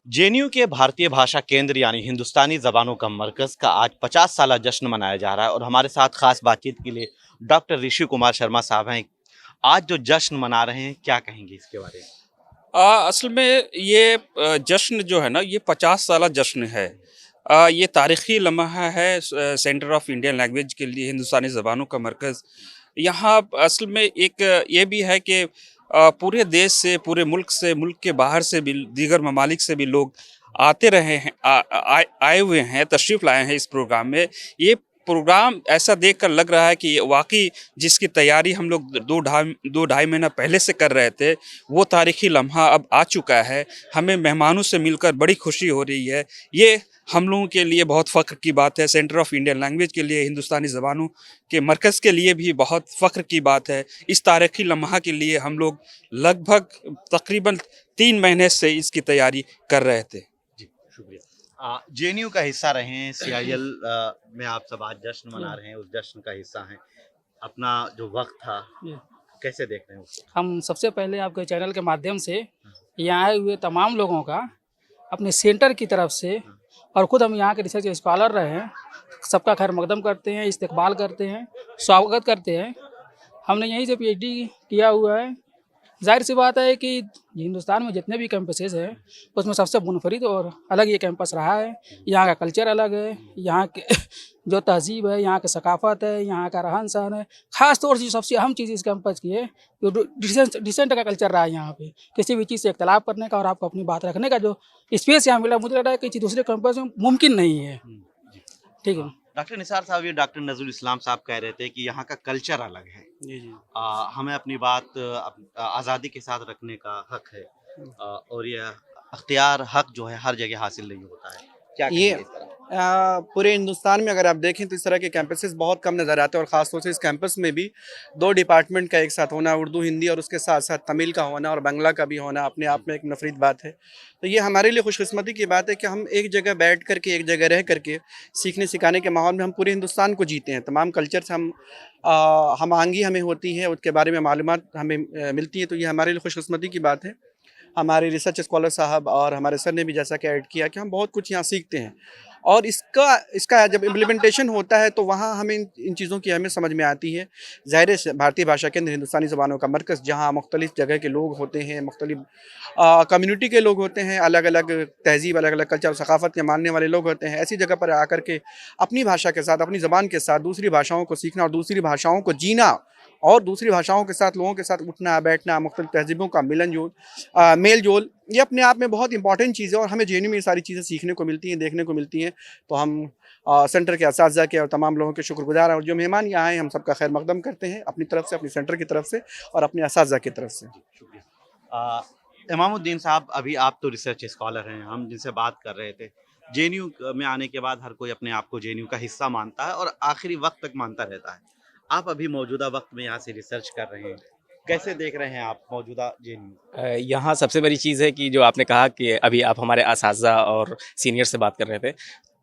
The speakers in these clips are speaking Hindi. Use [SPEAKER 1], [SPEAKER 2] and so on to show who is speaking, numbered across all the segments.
[SPEAKER 1] जेएनयू के भारतीय भाषा केंद्र यानी हिंदुस्तानी ज़बानों का मरकज़ का आज 50 साला जश्न मनाया जा रहा है और हमारे साथ खास बातचीत के लिए डॉक्टर ऋषि कुमार शर्मा साहब हैं। आज जो जश्न मना रहे हैं, क्या कहेंगे इसके बारे में?
[SPEAKER 2] असल में ये जश्न जो है ना ये 50 साला जश्न है। ये तारीख़ी लम्हा है सेंटर ऑफ इंडियन लैंग्वेज के लिए हिंदुस्तानी ज़बानों का मरकज़। यहाँ असल में एक ये भी है कि पूरे देश से, पूरे मुल्क से, मुल्क के बाहर से भी, दीगर ममालिक से भी लोग आते रहे हैं, आए हुए हैं, तशरीफ़ लाए हैं इस प्रोग्राम में। ये प्रोग्राम ऐसा देखकर लग रहा है कि ये वाक़ई जिसकी तैयारी हम लोग 2 ढाई महीना पहले से कर रहे थे, वो तारीख़ी लम्हा अब आ चुका है। हमें मेहमानों से मिलकर बड़ी खुशी हो रही है। ये हम लोगों के लिए बहुत फ़ख्र की बात है, सेंटर ऑफ इंडियन लैंग्वेज के लिए, हिंदुस्तानी ज़बानों के मरकज़ के लिए भी बहुत फ़ख्र की बात है। इस तारीख़ी लम्हा के लिए हम लोग लगभग तकरीबन 3 महीने से इसकी तैयारी कर रहे थे।
[SPEAKER 1] जी, शुक्रिया। जेएनयू का हिस्सा रहे हैं, सीआईएल में आप सब आज जश्न मना रहे हैं, उस जश्न का हिस्सा हैं। अपना जो वक़्त था, कैसे देख रहे हैं उसको?
[SPEAKER 3] हम सबसे पहले आपके चैनल के माध्यम से यहाँ आए हुए तमाम लोगों का अपने सेंटर की तरफ से और ख़ुद हम यहाँ के रिसर्च स्कॉलर रहे हैं, सबका खैर मकदम करते हैं, इस्तकबाल करते हैं, स्वागत करते हैं। हमने यहीं से पीएचडी किया हुआ है। ज़ाहिर-सी बात है कि हिंदुस्तान में जितने भी कैंपसेस हैं, उसमें सबसे मुनफरिद और अलग ये कैंपस रहा है। यहाँ का कल्चर अलग है, यहाँ के जो तहज़ीब है, यहाँ की सकाफ़त है, यहाँ का रहन-सहन है। ख़ास तौर से जो सबसे अहम चीज़ इस कैंपस की है, जो डिसेंट का कल्चर रहा है यहाँ पे। किसी भी चीज़ से इख्तिलाफ़ करने का और आपको अपनी बात रखने का जो स्पेस यहाँ मिला, मुझे लग रहा है कि किसी दूसरे कैंपस में मुमकिन नहीं है।
[SPEAKER 1] जी।
[SPEAKER 3] ठीक है।
[SPEAKER 1] डॉक्टर निसार साहब, ये डॉक्टर नज़रुल इस्लाम साहब कह रहे थे कि यहाँ का कल्चर अलग है।
[SPEAKER 3] जी, जी।
[SPEAKER 1] हमें अपनी बात आज़ादी के साथ रखने का हक है, और ये अख्तियार हक जो है हर जगह हासिल नहीं होता है। क्या
[SPEAKER 4] ये
[SPEAKER 1] कहेंगे इस तरह?
[SPEAKER 4] पूरे हिंदुस्तान में अगर आप देखें तो इस तरह के कैंपसेस बहुत कम नज़र आते हैं और ख़ास तौर से इस कैंपस में भी 2 डिपार्टमेंट का एक साथ होना, उर्दू हिंदी और उसके साथ साथ तमिल का होना और बांग्ला का भी होना अपने आप में एक मुनफरिद बात है। तो ये हमारे लिए खुशकिस्मती की बात है कि हम एक जगह बैठ कर के, एक जगह रह कर के सीखने सिखाने के माहौल में हम पूरे हिंदुस्तान को जीते हैं। तमाम कल्चर से हम आंगी हमें होती है, उसके बारे में मालूमात हमें मिलती है, तो ये हमारे लिए खुशकिस्मती की बात है। हमारे रिसर्च स्कॉलर साहब और हमारे सर ने भी जैसा कि ऐड किया कि हम बहुत कुछ यहाँ सीखते हैं और इसका इसका जब इम्प्लीमेंटेशन होता है तो वहाँ हमें इन चीज़ों की हमें समझ में आती है। ज़ाहिर है भारतीय भाषा केंद्र हिंदुस्तानी ज़बानों का मरकज़ जहाँ मुख्तलिफ़ जगह के लोग होते हैं, मुख्तलिफ़ कम्युनिटी के लोग होते हैं, अलग अलग तहज़ीब, अलग अलग कल्चर और सकाफ़त के मानने वाले लोग होते हैं। ऐसी जगह पर आकर के अपनी भाषा के साथ, अपनी ज़बान के साथ दूसरी भाषाओं को सीखना और दूसरी भाषाओं को जीना और दूसरी भाषाओं के साथ लोगों के साथ उठना बैठना, मुख्तलिफ़ तहज़ीबों का मेल जोल, ये अपने आप में बहुत इंपॉर्टेंट चीज़ है और हमें जेएनयू में ये सारी चीज़ें सीखने को मिलती हैं, देखने को मिलती हैं। तो हम सेंटर के असातिज़ा के और तमाम लोगों के शुक्रगुज़ार हैं और जो मेहमान यहाँ आए हम सबका खैर मकदम करते हैं अपनी तरफ से, अपनी सेंटर की तरफ से और अपने असातिज़ा की तरफ से।
[SPEAKER 1] इमामुद्दीन साहब, अभी आप तो रिसर्च स्कॉलर हैं, हम जिनसे बात कर रहे थे, जेएनयू में आने के बाद हर कोई अपने आप को जेएनयू का हिस्सा मानता है और आखिरी वक्त तक मानता रहता है। आप अभी मौजूदा वक्त में यहाँ से रिसर्च कर रहे हैं, कैसे देख रहे हैं आप मौजूदा जेएनयू?
[SPEAKER 5] यहाँ सबसे बड़ी चीज़ है कि जो आपने कहा कि अभी आप हमारे असातिज़ा और सीनियर से बात कर रहे थे,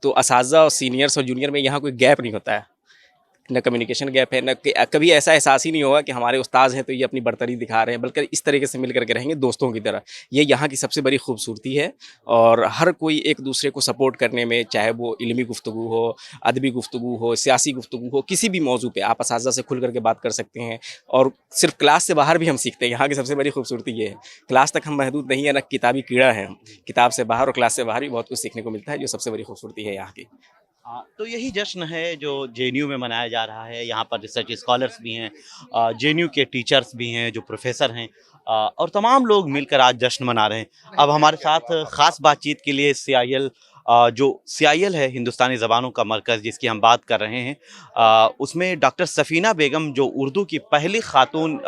[SPEAKER 5] तो असातिज़ा और सीनियर्स और जूनियर में यहाँ कोई गैप नहीं होता है। न कम्युनिकेशन गैप है, न कभी ऐसा एहसास ही नहीं होगा कि हमारे उस्ताद हैं तो ये अपनी बरतरी दिखा रहे हैं, बल्कि इस तरीके से मिल करके रहेंगे दोस्तों की तरह। ये यहाँ की सबसे बड़ी खूबसूरती है और हर कोई एक दूसरे को सपोर्ट करने में, चाहे वो इल्मी गुफ्तगू हो, अदबी गुफ्तगू हो, सियासी गुफ्तगू हो, किसी भी मौजू पे आप असातिज़ा से खुल करके बात कर सकते हैं और सिर्फ क्लास से बाहर भी हम सीखते हैं। यहाँ की सबसे बड़ी खूबसूरती ये है, क्लास तक हम महदूद नहीं है, न किताबी कीड़ा है हम। किताब से बाहर और क्लास से बाहर भी बहुत कुछ सीखने को मिलता है, जो सबसे बड़ी खूबसूरती है यहाँ की।
[SPEAKER 1] तो यही जश्न है जो जेएनयू में मनाया जा रहा है। यहाँ पर रिसर्च स्कॉलर्स भी हैं, जेएनयू के टीचर्स भी हैं, जो प्रोफेसर हैं, और तमाम लोग मिलकर आज जश्न मना रहे हैं। अब हमारे साथ ख़ास बातचीत के लिए सीआईएल, जो सीआईएल है हिंदुस्तानी ज़बानों का मरकज़ जिसकी हम बात कर रहे हैं, उसमें डॉक्टर सफ़ीना बेगम जो उर्दू की पहली ख़ातून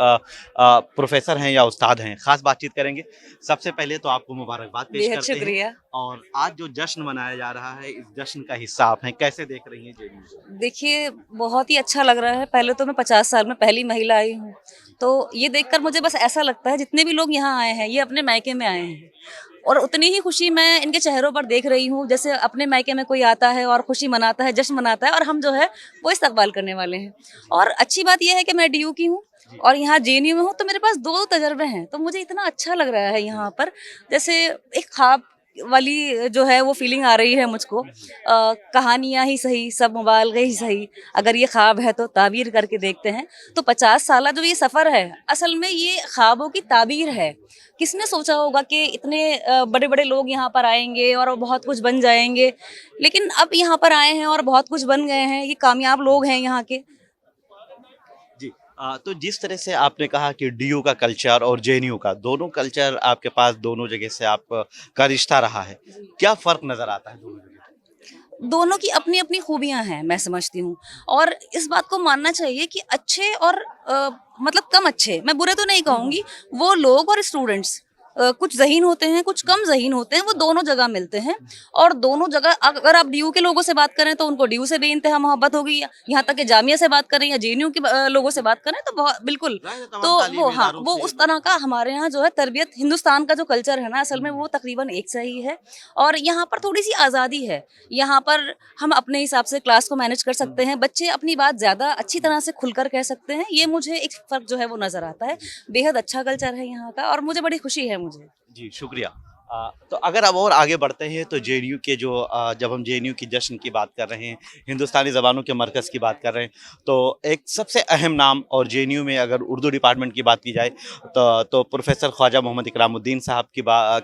[SPEAKER 1] प्रोफेसर हैं या उस्ताद हैं, ख़ास बातचीत करेंगे। सबसे पहले तो आपको मुबारकबाद पेश
[SPEAKER 6] बेहद
[SPEAKER 1] करते हैं
[SPEAKER 6] शुक्रिया।
[SPEAKER 1] और आज जो जश्न मनाया जा रहा है, इस जश्न का हिस्सा आप हैं, कैसे देख रही हैं जेएनयू को?
[SPEAKER 6] देखिए, बहुत ही अच्छा लग रहा है। पहले तो मैं 50 साल में पहली महिला आई हूँ, तो ये देखकर मुझे बस ऐसा लगता है जितने भी लोग यहाँ आए हैं, ये अपने मायके में आए हैं और उतनी ही खुशी मैं इनके चेहरों पर देख रही हूँ, जैसे अपने मायके में कोई आता है और खुशी मनाता है, जश्न मनाता है और हम जो है वो इस्तकबाल करने वाले हैं। और अच्छी बात ये है कि मैं डीयू की हूँ और यहाँ जेएनयू में हूँ, तो मेरे पास 2 तजुर्बे हैं, तो मुझे इतना अच्छा लग रहा है यहाँ पर, जैसे एक ख्वाब वाली जो है वो फीलिंग आ रही है मुझको। कहानियाँ ही सही, सब मुबालगे ही सही, अगर ये ख्वाब है तो ताबीर करके देखते हैं। तो 50 साल जो ये सफ़र है, असल में ये ख्वाबों की ताबीर है। किसने सोचा होगा कि इतने बड़े बड़े लोग यहाँ पर आएंगे और बहुत कुछ बन जाएंगे, लेकिन अब यहाँ पर आए हैं और बहुत कुछ बन गए हैं। ये कामयाब लोग हैं यहाँ के।
[SPEAKER 1] जी। तो जिस तरह से आपने कहा कि डीयू का कल्चर और जेएनयू का, दोनों कल्चर आपके पास दोनों जगह से आप का रिश्ता रहा है, क्या फ़र्क नज़र आता है दोनों जगह?
[SPEAKER 6] दोनों की अपनी अपनी खूबियां हैं, मैं समझती हूँ। और इस बात को मानना चाहिए कि अच्छे और मतलब कम अच्छे, मैं बुरे तो नहीं कहूँगी, वो लोग और स्टूडेंट्स कुछ ज़हीन होते हैं, कुछ कम ज़हीन होते हैं, वो दोनों जगह मिलते हैं। और दोनों जगह अगर आप डीयू के लोगों से बात करें तो उनको डीयू से बेइंतहा मोहब्बत होगी, यहाँ तक कि जामिया से बात करें या जेएनयू के लोगों से बात करें तो बहुत बिल्कुल। तो वो हाँ, वो उस तरह का हमारे यहाँ जो है तरबियत, हिंदुस्तान का जो कल्चर है ना, असल में वो तकरीबन एक सा ही है। और यहाँ पर थोड़ी सी आज़ादी है। यहाँ पर हम अपने हिसाब से क्लास को मैनेज कर सकते हैं, बच्चे अपनी बात ज़्यादा अच्छी तरह से खुलकर कह सकते हैं। ये मुझे एक फ़र्क जो है वो नज़र आता है। बेहद अच्छा कल्चर है यहाँ का और मुझे बड़ी खुशी है मुझे।
[SPEAKER 1] जी, शुक्रिया। तो अगर अब और आगे बढ़ते हैं तो जेएनयू के जो जब हम जेएनयू की जश्न की बात कर रहे हैं, हिंदुस्तानी ज़बानों के मरकज़ की बात कर रहे हैं, तो एक सबसे अहम नाम, और जेएनयू में अगर उर्दू डिपार्टमेंट की बात की जाए तो प्रोफ़ेसर ख्वाजा मोहम्मद इकरामुद्दीन साहब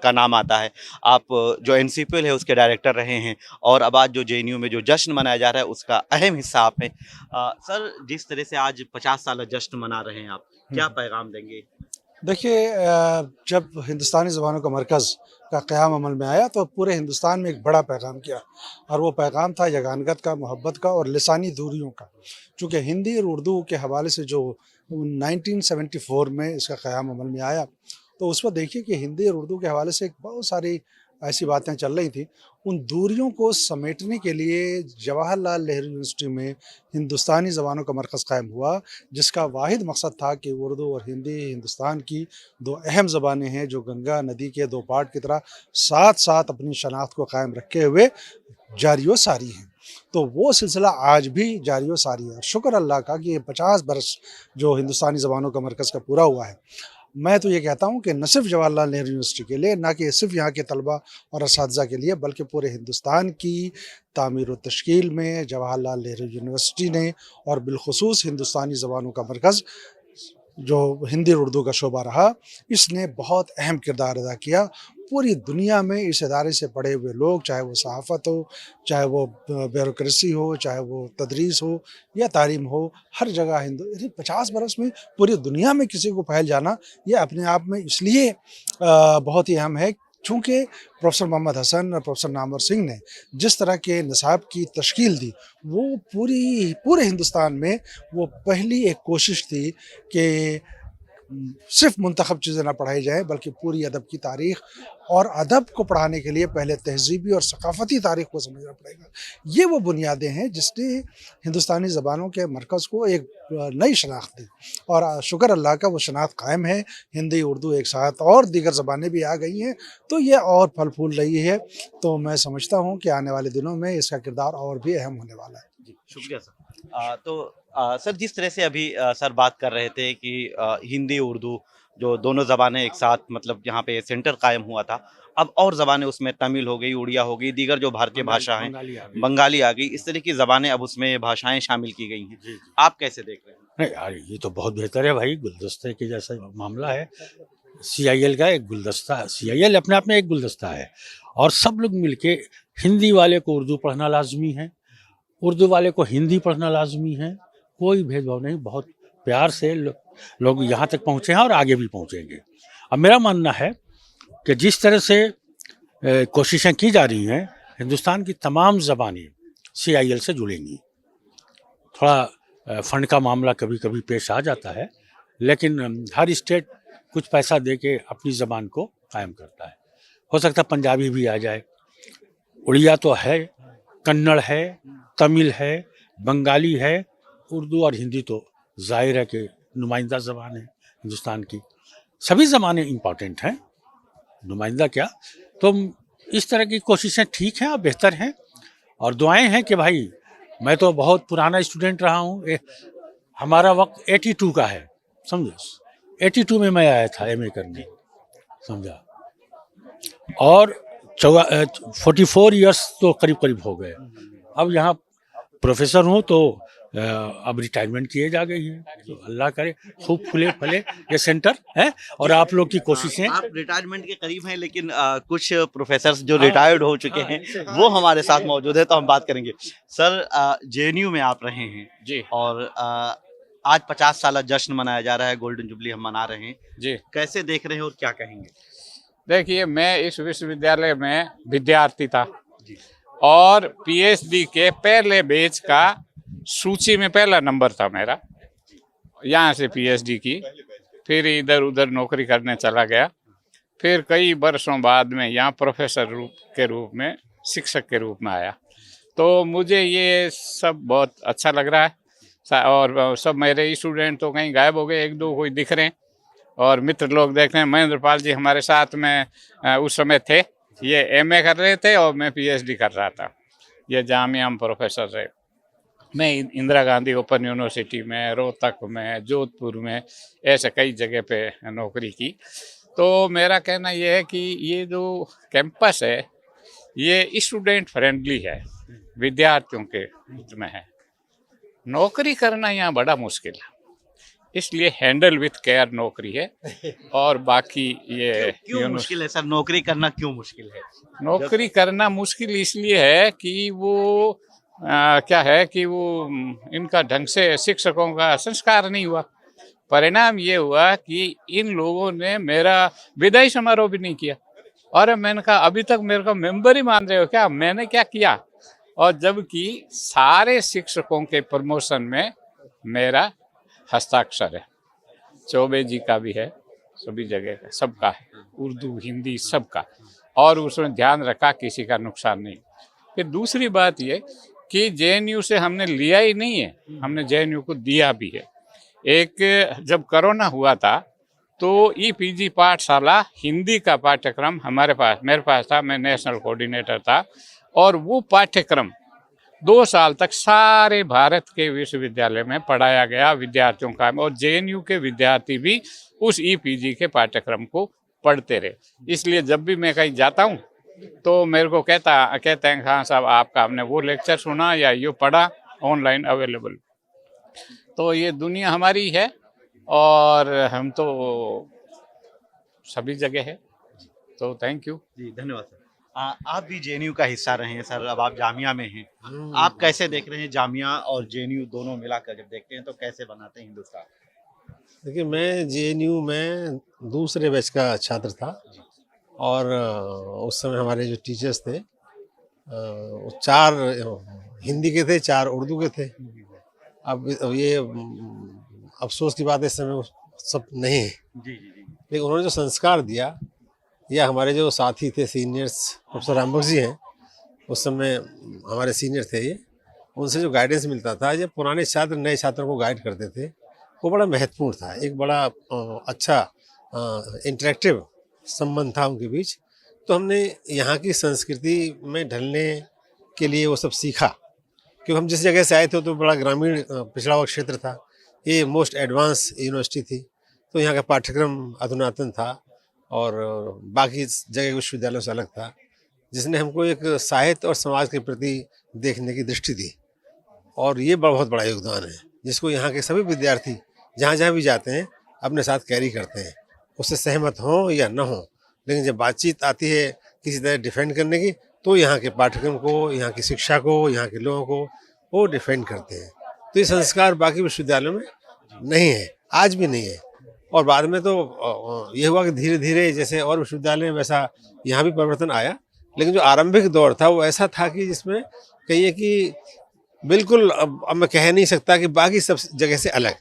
[SPEAKER 1] का नाम आता है। आप जो एनसीपीएल है उसके डायरेक्टर रहे हैं, और अब आज जो जेएनयू में जो जश्न मनाया जा रहा है उसका अहम हिस्सा आप हैं। सर, जिस तरह से आज 50 साला जश्न मना रहे हैं आप, क्या पैगाम देंगे?
[SPEAKER 7] देखिए, जब हिंदुस्तानी ज़बानों का मरकज़ का क़याम अमल में आया तो पूरे हिंदुस्तान में एक बड़ा पैगाम किया, और वो पैगाम था यगानगत का, मोहब्बत का और लिसानी दूरियों का। चूँकि हिंदी और उर्दू के हवाले से जो 1974 में इसका क़याम अमल में आया, तो उस वक़्त देखिए कि हिंदी और उर्दू के हवाले से बहुत सारी ऐसी बातें चल रही थी। उन दूरियों को समेटने के लिए जवाहरलाल नेहरू यूनिवर्सिटी में हिंदुस्तानी ज़बानों का मरकज़ कायम हुआ, जिसका वाहिद मकसद था कि उर्दू और हिंदी हिंदुस्तान की दो अहम ज़बानें हैं, जो गंगा नदी के दो पार्ट की तरह साथ साथ अपनी शनाख्त को कायम रखे हुए जारी व सारी हैं। तो वो सिलसिला आज भी जारी व सारी है, और शुक्र अल्लाह का कि ये 50 बरस जो हिंदुस्तानी ज़बानों का मरकज़ का पूरा हुआ है। मैं तो ये कहता हूँ कि न सिर्फ जवाहरलाल नेहरू यूनिवर्सिटी के लिए, ना कि सिर्फ यहाँ के तलबा और असातिज़ा के लिए, बल्कि पूरे हिंदुस्तान की तामीर व तश्कील में जवाहरलाल नेहरू यूनिवर्सिटी ने, और बिलखुसूस हिंदुस्तानी ज़बानों का मरकज़ जो हिंदी और उर्दू का शोबा रहा, इसने बहुत अहम किरदार अदा किया। पूरी दुनिया में इस इदारे से पढ़े हुए लोग, चाहे वो सहाफ़त हो, चाहे वो ब्यूरोक्रेसी हो, चाहे वो तदरीस हो या तालीम हो, हर जगह हिंदू 50 बरस में पूरी दुनिया में किसी को फैल जाना, ये अपने आप में इसलिए बहुत ही अहम है चूँकि प्रोफ़ेसर मोहम्मद हसन और प्रोफ़ेसर नामवर सिंह ने जिस तरह के निसाब की तश्कील दी, वो पूरे हिंदुस्तान में वो पहली एक कोशिश थी कि सिर्फ मुंतखब चीज़ें ना पढ़ाई जाएँ, बल्कि पूरी अदब की तारीख़, और अदब को पढ़ाने के लिए पहले तहज़ीबी और सक़ाफ़ती तारीख़ को समझना पड़ेगा। ये वो बुनियादें हैं जिसने हिंदुस्तानी ज़बानों के मरकज़ को एक नई शनाख्त दी, और शुक्र अल्लाह का वो शनाख्त कायम है। हिंदी उर्दू एक साथ और दीगर ज़बानें भी आ गई हैं, तो ये और फल फूल रही है। तो मैं समझता हूँ कि आने वाले दिनों में इसका किरदार और भी अहम होने वाला है।
[SPEAKER 1] जी, शुक्रिया सर। सर, जिस तरह से अभी सर बात कर रहे थे कि हिंदी उर्दू जो दोनों ज़बानें एक साथ, मतलब यहाँ पे सेंटर कायम हुआ था, अब और ज़बानें उसमें तमिल हो गई, उड़िया हो गई, दीगर जो भारतीय भाषा हैं, बंगाली आ गई, इस तरह की ज़बानें अब उसमें भाषाएं शामिल की गई हैं। आप कैसे देख रहे हैं?
[SPEAKER 8] नहीं यार, ये तो बहुत बेहतर है भाई, गुलदस्ते के जैसा मामला है। सीआईएल का एक गुलदस्ता, सीआईएल अपने आप में एक गुलदस्ता है, और सब लोग मिलके, हिंदी वाले को उर्दू पढ़ना लाजमी है, उर्दू वाले को हिंदी पढ़ना लाजमी है, कोई भेदभाव नहीं। बहुत प्यार से लोग यहाँ तक पहुँचे हैं और आगे भी पहुँचेंगे। अब मेरा मानना है कि जिस तरह से कोशिशें की जा रही हैं, हिंदुस्तान की तमाम ज़बानें सीआईएल से जुड़ेंगी। थोड़ा फंड का मामला कभी कभी पेश आ जाता है, लेकिन हर स्टेट कुछ पैसा दे के अपनी ज़बान को कायम करता है। हो सकता है पंजाबी भी आ जाए, उड़िया तो है, कन्नड़ है, तमिल है, बंगाली है, उर्दू और हिंदी तो ज़ाहिर है कि नुमाइंदा ज़बान है हिंदुस्तान की। सभी ज़बानें इम्पॉर्टेंट हैं, नुमाइंदा क्या। तो इस तरह की कोशिशें ठीक हैं और बेहतर हैं, और दुआएं हैं कि भाई, मैं तो बहुत पुराना स्टूडेंट रहा हूँ, हमारा वक्त 82 का है, समझो 82 में मैं आया था एमए करने, समझा। और 44 ईयर्स तो करीब करीब हो गए। अब यहाँ प्रोफेसर हूँ तो अब रिटायरमेंट किए जा गई है, तो अल्लाह करे खूब फूले फले ये सेंटर है, और आप लोग की कोशिशें।
[SPEAKER 1] आप रिटायरमेंट के करीब हैं, लेकिन कुछ प्रोफेसर जो रिटायर्ड हो चुके हैं वो हमारे साथ मौजूद है, तो हम बात करेंगे। सर, जेएनयू में आप रहे हैं
[SPEAKER 9] जी
[SPEAKER 1] और आज 50 साल जश्न मनाया जा रहा है, गोल्डन जुबली हम मना रहे हैं,
[SPEAKER 9] जी।
[SPEAKER 1] कैसे देख रहे हैं और क्या कहेंगे?
[SPEAKER 9] देखिए, मैं इस विश्वविद्यालय में विद्यार्थी था और पीएचडी के पहले बैच का सूची में पहला नंबर था मेरा। यहाँ से पीएचडी की, फिर इधर उधर नौकरी करने चला गया, फिर कई वर्षों बाद में यहाँ प्रोफेसर के रूप में, शिक्षक के रूप में आया। तो मुझे ये सब बहुत अच्छा लग रहा है, और सब मेरे स्टूडेंट तो कहीं गायब हो गए, एक दो कोई दिख रहे हैं और मित्र लोग देख रहे हैं। महेंद्र पाल जी हमारे साथ में उस समय थे, ये एमए कर रहे थे और मैं पीएचडी कर रहा था। ये जामिया में प्रोफेसर रहे। मैं इंदिरा गांधी ओपन यूनिवर्सिटी में, रोहतक में, जोधपुर में, ऐसे कई जगह पे नौकरी की। तो मेरा कहना ये है कि ये जो कैंपस है ये स्टूडेंट फ्रेंडली है, विद्यार्थियों के हित में है। नौकरी करना यहाँ बड़ा मुश्किल है, इसलिए हैंडल विथ केयर नौकरी है। और बाकी ये
[SPEAKER 1] क्यों मुश्किल है सर? नौकरी करना क्यों मुश्किल है?
[SPEAKER 9] नौकरी करना मुश्किल इसलिए है कि वो क्या है कि वो इनका ढंग से शिक्षकों का संस्कार नहीं हुआ। परिणाम ये हुआ कि इन लोगों ने मेरा विदाई समारोह भी नहीं किया, और मैंने कहा अभी तक मेरे को मेंबर ही मान रहे हो क्या, मैंने क्या किया? और जबकि सारे शिक्षकों के प्रमोशन में मेरा हस्ताक्षर है, चौबे जी का भी है, सभी जगह का, सबका है, उर्दू हिंदी सबका, और उसमें ध्यान रखा किसी का नुकसान नहीं। फिर दूसरी बात ये कि जेएनयू से हमने लिया ही नहीं है, हमने जेएनयू को दिया भी है। एक जब कोरोना हुआ था तो ईपीजी पाठशाला हिंदी का पाठ्यक्रम मेरे पास था, मैं नेशनल कोऑर्डिनेटर था, और वो पाठ्यक्रम 2 साल तक सारे भारत के विश्वविद्यालय में पढ़ाया गया विद्यार्थियों का, और जेएनयू के विद्यार्थी भी उस ईपीजी के पाठ्यक्रम को पढ़ते रहे। इसलिए जब भी मैं कहीं जाता हूँ तो मेरे को कहते हैं खान साहब आपका हमने वो लेक्चर सुना या ये पढ़ा, ऑनलाइन अवेलेबल। तो ये दुनिया हमारी है और हम तो सभी जगह है। तो थैंक यू
[SPEAKER 1] जी, धन्यवाद सर। आप भी जेएनयू का हिस्सा रहे हैं सर, अब आप जामिया में हैं, आप कैसे देख रहे हैं जामिया और जेएनयू दोनों मिलाकर जब देखते हैं तो कैसे बनाते हैं हिंदुस्तान?
[SPEAKER 10] देखिए, मैं जेएनयू में दूसरे बैच का छात्र था, और उस समय हमारे जो टीचर्स थे 4 हिंदी के थे, 4 उर्दू के थे। अब ये अफसोस की बात है, इस समय वो सब नहीं है, लेकिन उन्होंने जो संस्कार दिया, या हमारे जो साथी थे सीनियर्स, प्रोफेसर रामबख्श जी हैं, उस समय हमारे सीनियर थे ये, उनसे जो गाइडेंस मिलता था, जब पुराने छात्र नए छात्रों को गाइड करते थे, वो बड़ा महत्वपूर्ण था। एक बड़ा अच्छा इंटरेक्टिव संबंध था उनके बीच। तो हमने यहाँ की संस्कृति में ढलने के लिए वो सब सीखा, क्योंकि हम जिस जगह से आए थे तो बड़ा ग्रामीण पिछड़ा हुआ क्षेत्र था, ये मोस्ट एडवांस यूनिवर्सिटी थी, तो यहाँ का पाठ्यक्रम अधुनातन था और बाकी जगह विश्वविद्यालयों से अलग था, जिसने हमको एक साहित्य और समाज के प्रति देखने की दृष्टि दी, और ये बहुत बड़ा योगदान है जिसको यहाँ के सभी विद्यार्थी जहाँ जहाँ भी जाते हैं अपने साथ कैरी करते हैं, उससे सहमत हों या न हों, लेकिन जब बातचीत आती है किसी तरह डिफेंड करने की, तो यहाँ के पाठ्यक्रम को, यहाँ की शिक्षा को, यहाँ के लोगों को वो डिफेंड करते हैं। तो ये संस्कार बाकी विश्वविद्यालयों में नहीं है, आज भी नहीं है। और बाद में तो ये हुआ कि धीरे धीरे जैसे और विश्वविद्यालय में वैसा यहाँ भी परिवर्तन आया, लेकिन जो आरंभिक दौर था वो ऐसा था कि जिसमें कहिए कि बिल्कुल अब मैं कह नहीं सकता कि बाकी सब जगह से अलग।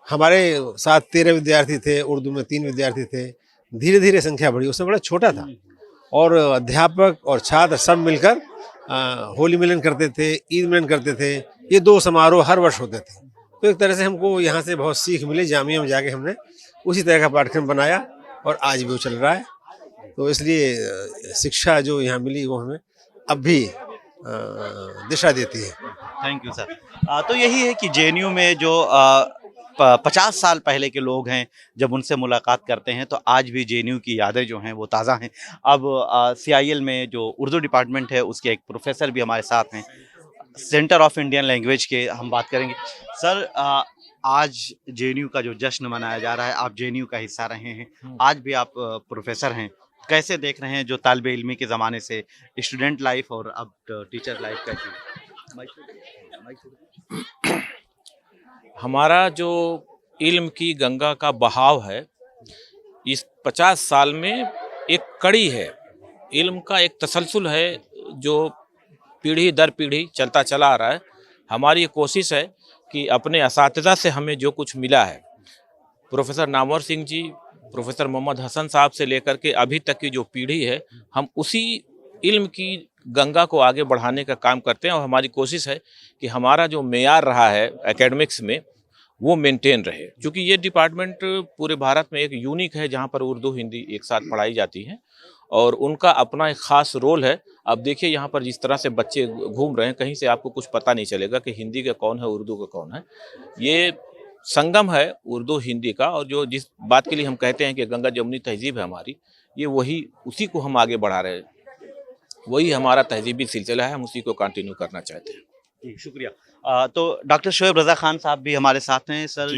[SPEAKER 10] हमारे साथ 13 विद्यार्थी थे, उर्दू में 3 विद्यार्थी थे, धीरे धीरे संख्या बढ़ी, उसमें बड़ा छोटा था, और अध्यापक और छात्र सब मिलकर होली मिलन करते थे, ईद मिलन करते थे। ये 2 समारोह हर वर्ष होते थे। तो एक तरह से हमको यहाँ से बहुत सीख मिली। जामिया में जाके हमने उसी तरह का पाठ्यक्रम बनाया और आज भी वो चल रहा है। तो इसलिए शिक्षा जो यहाँ मिली वो हमें अब भी दिशा देती है।
[SPEAKER 1] Thank you sir. तो यही है कि जेएनयू में जो 50 साल पहले के लोग हैं, जब उनसे मुलाकात करते हैं तो आज भी जेएनयू की यादें जो हैं वो ताज़ा हैं। अब सीआईएल में जो उर्दू डिपार्टमेंट है उसके एक प्रोफेसर भी हमारे साथ हैं, सेंटर ऑफ इंडियन लैंग्वेज के, हम बात करेंगे। सर, आज जेएनयू का जो जश्न मनाया जा रहा है, आप जेएनयू का हिस्सा रहे हैं, आज भी आप प्रोफेसर हैं, कैसे देख रहे हैं जो तालिब इल्मी के ज़माने से स्टूडेंट लाइफ और अब टीचर लाइफ कैसी है?
[SPEAKER 11] हमारा जो इल्म की गंगा का बहाव है, इस 50 साल में एक कड़ी है, इल्म का एक तसलसल है जो पीढ़ी दर पीढ़ी चलता चला आ रहा है। हमारी ये कोशिश है कि अपने असातिज़ा से हमें जो कुछ मिला है, प्रोफेसर नामवर सिंह जी, प्रोफेसर मोहम्मद हसन साहब से लेकर के अभी तक की जो पीढ़ी है, हम उसी इल्म की गंगा को आगे बढ़ाने का काम करते हैं और हमारी कोशिश है कि हमारा जो मेयार रहा है एकेडमिक्स में वो मेंटेन रहे, क्योंकि ये डिपार्टमेंट पूरे भारत में एक यूनिक है जहाँ पर उर्दू हिंदी एक साथ पढ़ाई जाती है और उनका अपना एक ख़ास रोल है। अब देखिए यहाँ पर जिस तरह से बच्चे घूम रहे हैं, कहीं से आपको कुछ पता नहीं चलेगा कि हिंदी का कौन है, उर्दू का कौन है। ये संगम है उर्दू हिंदी का, और जो जिस बात के लिए हम कहते हैं कि गंगा जमुनी तहजीब है हमारी, ये वही उसी को हम आगे बढ़ा रहे हैं, वही हमारा तहजीबी सिलसिला है, हम उसी को कंटिन्यू करना चाहते हैं।
[SPEAKER 1] जी, शुक्रिया। तो डॉक्टर शोएब रज़ा खान साहब भी हमारे साथ हैं। सर,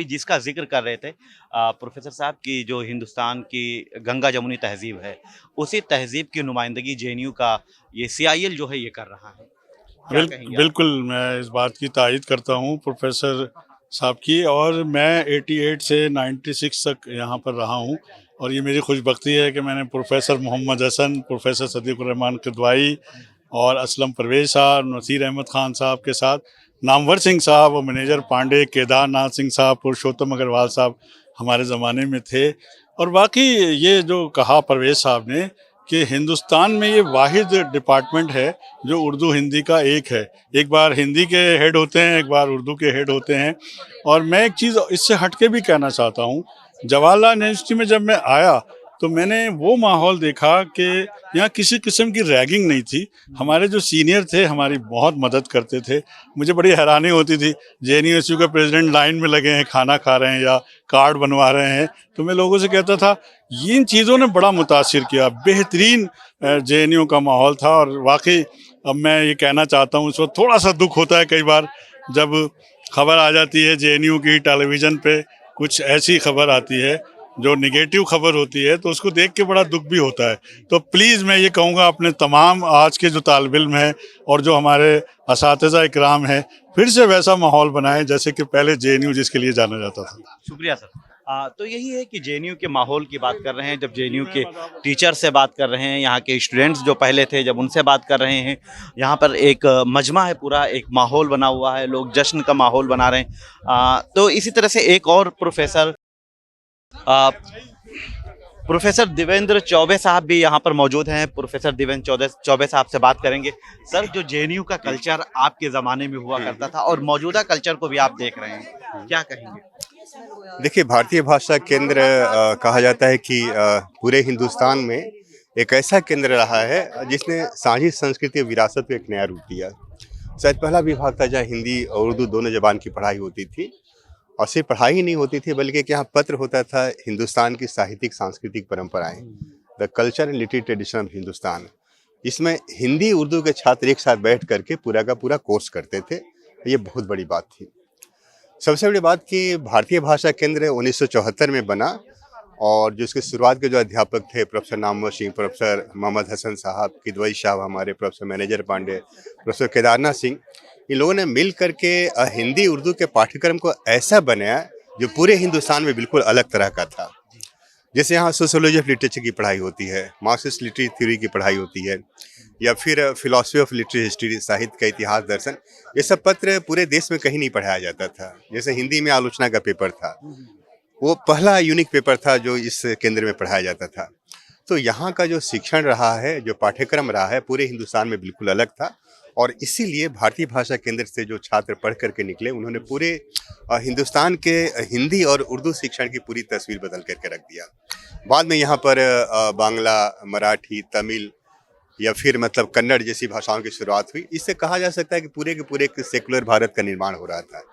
[SPEAKER 1] जिसका जिक्र कर रहे थे प्रोफेसर साहब की, जो हिंदुस्तान की गंगा जमुनी तहजीब है, उसी तहजीब की नुमाइंदगी जेएनयू का ये सीआईएल जो है ये कर रहा है। क्या कहेंगे आप?
[SPEAKER 12] बिल्कुल, मैं इस बात की तायद करता हूँ प्रोफेसर साहब की, और मैं 88 से 96 तक यहाँ पर रहा हूँ और ये मेरी खुशबख्ती है कि मैंने प्रोफेसर मोहम्मद हसन, प्रोफेसर सदीकुर रहमान किदवाई और असलम परवेज साहब, नसीर अहमद खान साहब के साथ, नामवर सिंह साहब और मैनेजर पांडे, केदारनाथ सिंह साहब, पुरुषोत्तम अग्रवाल साहब हमारे ज़माने में थे। और बाकी ये जो कहा परवेज साहब ने कि हिंदुस्तान में ये वाहिद डिपार्टमेंट है जो उर्दू हिंदी का एक है, एक बार हिंदी के हेड होते हैं, एक बार उर्दू के हेड होते हैं। और मैं एक चीज़ इससे हटके भी कहना चाहता हूँ, जवाहरलाल यूनिवर्सिटी में जब मैं आया तो मैंने वो माहौल देखा कि यहाँ किसी किस्म की रैगिंग नहीं थी। हमारे जो सीनियर थे हमारी बहुत मदद करते थे। मुझे बड़ी हैरानी होती थी, जेएनयू के प्रेसिडेंट लाइन में लगे हैं, खाना खा रहे हैं या कार्ड बनवा रहे हैं, तो मैं लोगों से कहता था, इन चीज़ों ने बड़ा मुतासिर किया। बेहतरीन जेएनयू का माहौल था। और वाकई अब मैं ये कहना चाहता हूँ, इस वक्त थोड़ा सा दुख होता है कई बार जब खबर आ जाती है जेएनयू की टेलीविज़न पे, कुछ ऐसी खबर आती है जो निगेटिव खबर होती है, तो उसको देख के बड़ा दुख भी होता है। तो प्लीज़ मैं ये कहूँगा अपने तमाम आज के जो तालिब इल्म हैं और जो हमारे असातिज़ा इकराम हैं, फिर से वैसा माहौल बनाएं जैसे कि पहले जेएनयू जिसके लिए जाना जाता था।
[SPEAKER 1] शुक्रिया सर। तो यही है कि जेएनयू के माहौल की बात कर रहे हैं, जब जेएनयू के टीचर से बात कर रहे हैं, यहाँ के स्टूडेंट्स जो पहले थे जब उनसे बात कर रहे हैं, यहाँ पर एक मजमा है, पूरा एक माहौल बना हुआ है, लोग जश्न का माहौल बना रहे हैं। तो इसी तरह से एक और प्रोफेसर देवेंद्र चौबे साहब भी यहाँ पर मौजूद हैं। प्रोफेसर देवेंद्र चौबे साहब से बात करेंगे। सर, जो जेएनयू का कल्चर आपके ज़माने में हुआ करता था और मौजूदा कल्चर को भी आप देख रहे हैं, क्या कहेंगे?
[SPEAKER 13] देखिए, भारतीय भाषा केंद्र कहा जाता है कि पूरे हिंदुस्तान में एक ऐसा केंद्र रहा है जिसने साझी संस्कृति और विरासत को एक नया रूप दिया। शायद पहला विभाग था जहाँ हिंदी और उर्दू दोनों ज़बान की पढ़ाई होती थी, और सिर्फ पढ़ाई ही नहीं होती थी बल्कि यहाँ पत्र होता था हिंदुस्तान की साहित्यिक सांस्कृतिक परंपराएं, the culture and literary tradition of Hindustan. इसमें हिंदी उर्दू के छात्र एक साथ बैठ करके पूरा का पूरा कोर्स करते थे। ये बहुत बड़ी बात थी। सबसे बड़ी बात कि भारतीय भाषा केंद्र 1974 में बना, और जो इसके शुरुआत के जो अध्यापक थे प्रोफेसर नामवर सिंह, प्रोफेसर मोहम्मद हसन साहब, किदवई साहब हमारे, प्रोफेसर मैनेजर पांडे, प्रोफेसर केदारनाथ सिंह, इन लोगों ने मिल करके हिंदी उर्दू के पाठ्यक्रम को ऐसा बनाया जो पूरे हिंदुस्तान में बिल्कुल अलग तरह का था। जैसे यहाँ सोशियोलॉजी ऑफ लिटरेचर की पढ़ाई होती है, मार्क्सिस्ट लिटरेरी थ्योरी की पढ़ाई होती है, या फिर फिलॉसफी ऑफ लिटरेरी हिस्ट्री, साहित्य का इतिहास, दर्शन, ये सब पत्र पूरे देश में कहीं नहीं पढ़ाया जाता था। जैसे हिंदी में आलोचना का पेपर था, वो पहला यूनिक पेपर था जो इस केंद्र में पढ़ाया जाता था। तो यहाँ का जो शिक्षण रहा है, जो पाठ्यक्रम रहा है, पूरे हिंदुस्तान में बिल्कुल अलग था। और इसीलिए भारतीय भाषा केंद्र से जो छात्र पढ़ करके निकले, उन्होंने पूरे हिंदुस्तान के हिंदी और उर्दू शिक्षण की पूरी तस्वीर बदल करके रख दिया। बाद में यहाँ पर बांग्ला, मराठी, तमिल या फिर मतलब कन्नड़ जैसी भाषाओं की शुरुआत हुई। इससे कहा जा सकता है कि पूरे के पूरे एक सेकुलर भारत का निर्माण हो रहा था।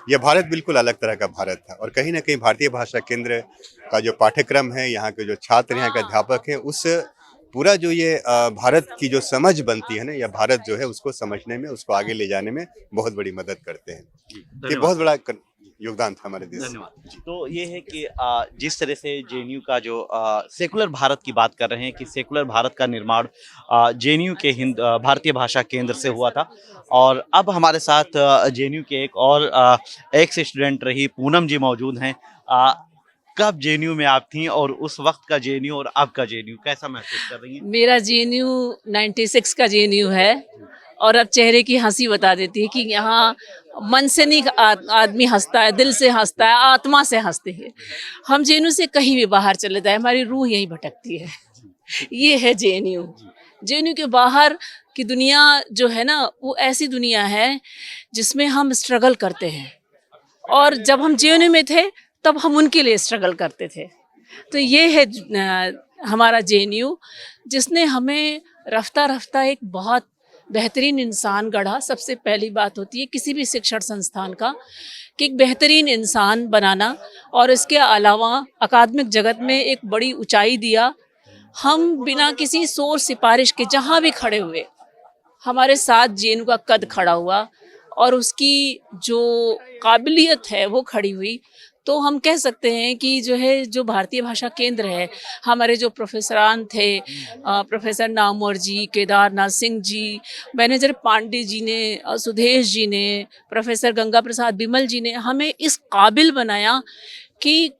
[SPEAKER 13] यह भारत बिल्कुल अलग तरह का भारत था और कहीं ना कहीं भारतीय भाषा केंद्र का जो पाठ्यक्रम है, यहाँ के जो छात्र हैं, यहाँ के अध्यापक हैं, उस पूरा जो ये भारत की जो समझ बनती है ना, या भारत जो है उसको समझने में, उसको आगे ले जाने में बहुत बड़ी मदद करते हैं। ये बहुत बड़ा योगदान था हमारे देश।
[SPEAKER 1] धन्यवाद। तो ये है कि जिस तरह से जेएनयू का जो सेकुलर भारत की बात कर रहे हैं कि सेकुलर भारत का निर्माण जेएनयू के भारतीय भाषा केंद्र से हुआ था, और अब हमारे साथ जेएनयू के एक और एक्स स्टूडेंट रही पूनम जी मौजूद हैं। कब जेएनयू में आप थी और उस वक्त का जेएनयू और अब का जेएनयू कैसा महसूस कर रही हैं?
[SPEAKER 14] मेरा जेएनयू 96 का जेएनयू है और अब चेहरे की हंसी बता देती है कि यहाँ मन से नहीं आदमी हंसता है, दिल से हंसता है, आत्मा से हंसते हैं। हम जेएनयू से कहीं भी बाहर चले जाए, हमारी रूह यहीं भटकती है। ये है जेएनयू। जेएनयू के बाहर की दुनिया जो है ना, वो ऐसी दुनिया है जिसमें हम स्ट्रगल करते हैं, और जब हम जेएनयू में थे तब हम उनके लिए स्ट्रगल करते थे। तो ये है हमारा जेएनयू, जिसने हमें रफ्ता रफ्ता एक बहुत बेहतरीन इंसान गढ़ा। सबसे पहली बात होती है किसी भी शिक्षण संस्थान का कि एक बेहतरीन इंसान बनाना, और इसके अलावा अकादमिक जगत में एक बड़ी ऊंचाई दिया। हम बिना किसी सोच सिफारिश के जहाँ भी खड़े हुए, हमारे साथ जेएनयू का कद खड़ा हुआ और उसकी जो काबिलियत है वो खड़ी हुई। तो हम कह सकते हैं कि जो है, जो भारतीय भाषा केंद्र है, हमारे जो प्रोफेसरान थे, प्रोफेसर नामवर जी, केदारनाथ सिंह जी, मैनेजर पांडे जी ने, सुदेश जी ने, प्रोफेसर गंगा प्रसाद बिमल जी ने हमें इस काबिल बनाया कि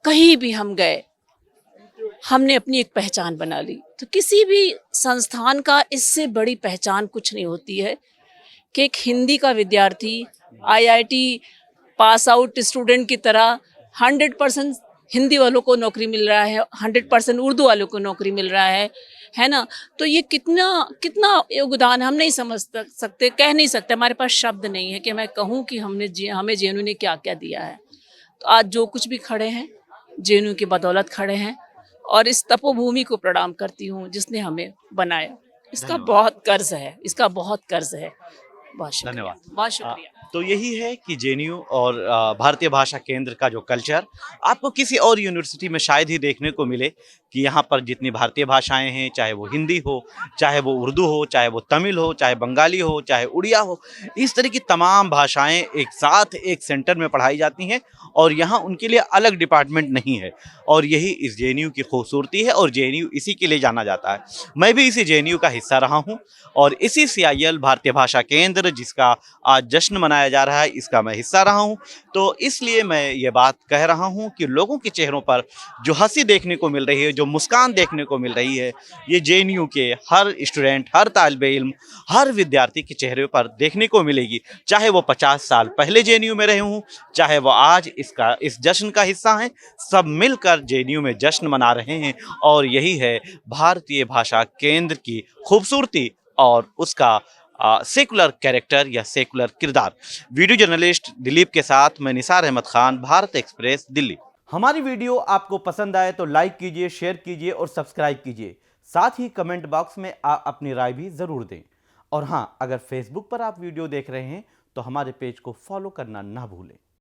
[SPEAKER 14] कहीं भी हम गए हमने अपनी एक पहचान बना ली। तो किसी भी संस्थान का इससे बड़ी पहचान कुछ नहीं होती है कि एक हिंदी का विद्यार्थी आईआईटी पास आउट स्टूडेंट की तरह 100% हिंदी वालों को नौकरी मिल रहा है, 100% उर्दू वालों को नौकरी मिल रहा है ना। तो ये कितना कितना योगदान हम नहीं समझ सकते, कह नहीं सकते, हमारे पास शब्द नहीं है कि मैं कहूँ कि हमें जेएनयू ने क्या क्या दिया है। तो आज जो कुछ भी खड़े हैं जेएनयू की बदौलत खड़े हैं, और इस तपोभूमि को प्रणाम करती हूँ जिसने हमें बनाया। इसका बहुत कर्ज है, इसका बहुत कर्ज है। बहुत शुक्रिया,
[SPEAKER 1] धन्यवाद।
[SPEAKER 14] बहुत शुक्रिया।
[SPEAKER 1] तो यही है कि जेएनयू और भारतीय भाषा केंद्र का जो कल्चर आपको किसी और यूनिवर्सिटी में शायद ही देखने को मिले, कि यहाँ पर जितनी भारतीय भाषाएं हैं, चाहे वो हिंदी हो, चाहे वो उर्दू हो, चाहे वो तमिल हो, चाहे बंगाली हो, चाहे उड़िया हो, इस तरह की तमाम भाषाएं एक साथ एक सेंटर में पढ़ाई जाती हैं, और यहाँ उनके लिए अलग डिपार्टमेंट नहीं है। और यही इस जेएनयू की खूबसूरती है, और जेएनयू इसी के लिए जाना जाता है। मैं भी इसी जेएनयू का हिस्सा रहा हूँ, और इसी CIL भारतीय भाषा केंद्र जिसका आज जश्न मनाया जा रहा है, इसका मैं हिस्सा रहा हूँ। तो इसलिए मैं ये बात कह रहा हूँ कि लोगों के चेहरों पर जो हंसी देखने को मिल रही है, जो मुस्कान देखने को मिल रही है, ये जेएनयू के हर स्टूडेंट, हर तालिबे इल्म, हर विद्यार्थी के चेहरे पर देखने को मिलेगी। चाहे वो 50 साल पहले जेएनयू में रहे हों, चाहे वो आज इस जश्न का हिस्सा हैं, सब मिलकर जेएनयू में जश्न मना रहे हैं। और यही है भारतीय भाषा केंद्र की खूबसूरती और उसका सेकुलर कैरेक्टर या सेकुलर किरदार। वीडियो जर्नलिस्ट दिलीप के साथ मैं निसार अहमद खान, भारत एक्सप्रेस, दिल्ली। हमारी वीडियो आपको पसंद आए तो लाइक कीजिए, शेयर कीजिए और सब्सक्राइब कीजिए। साथ ही कमेंट बॉक्स में अपनी राय भी ज़रूर दें। और हाँ, अगर फेसबुक पर आप वीडियो देख रहे हैं तो हमारे पेज को फॉलो करना ना भूलें।